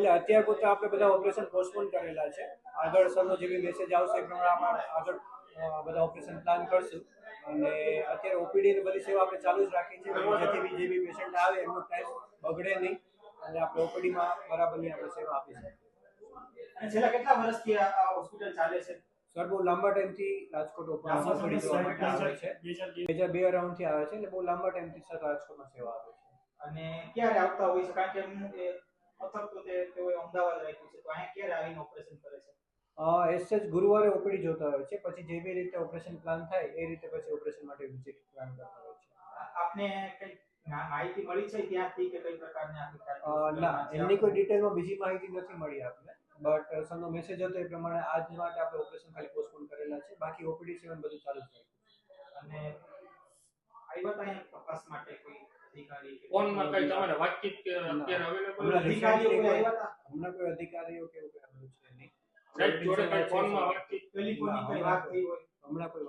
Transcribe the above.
એટલે અત્યારે પૂરતા આપણે બધા ઓપરેશન પોસ્ટપોન કરેલા છે. આગળ સરનો જે બી મેસેજ આવશે એ પ્રમાણે આપણે આગળ બધા ઓપરેશન પ્લાન કરશું. અને અત્યારે ઓપીડી ની બધી સેવા આપણે ચાલુ જ રાખી છે, જેથી જે બી પેશન્ટ આવે એમનો ટાઈમ બગડે નહીં અને આપણે ઓપીડીમાં બરાબરની આપણે સેવા આપી શકીએ. અને છેલ્લા કેટલા વર્ષથી આ હોસ્પિટલ ચાલે છે? સર બહુ લાંબા ટાઈમથી રાજકોટ ઓપીડી જોવા માટે આવે છે. 2002 અરાઉન્ડથી આવે છે, એટલે બહુ લાંબા ટાઈમથી સર રાજકોટમાં સેવા આપે છે. અને ક્યારે આવતા હોય છે? કારણ કે હું મતલબ તો તેઓએ અમદાવાદ રાખ્યું છે, તો અહીંયા ક્યારે આવીને ઓપરેશન કરે છે? એસએચ ગુરુવારે ઓપીડી જોતા હોય છે, પછી જે બી રીતે ઓપરેશન પ્લાન થાય એ રીતે પછી ઓપરેશન માટે વિઝિટ પ્લાન કરતા હોય છે. આપને કઈ માહિતી મળી છે ત્યાંથી કે કઈ પ્રકારની આપની ના, એમની કોઈ ડિટેલમાં બીજી માહિતી નથી મળી આપને, બટ સરનો મેસેજ હતો એ પ્રમાણે આજ માટે આપણે ઓપરેશન ખાલી પોસ્ટપોન કરેલા છે. બાકી ઓપીડી સેવન બધું ચાલુ જ છે. અને આવ્યા હતા અહીંયા તપાસ માટે કોઈ અધિકારી ફોનમાં કઈ તમારે વાતચીત કે અત્યારે અવેલેબલ અધિકારીઓ કોઈ આવ્યા હતા? હમણાં કોઈ અધિકારીઓ કે એવું કઈ આવ્યું છે નહીં. સાહેબ જોડે કઈ ફોનમાં વાતચીત ટેલિફોનની કઈ વાત થઈ હોય? હમણાં કોઈ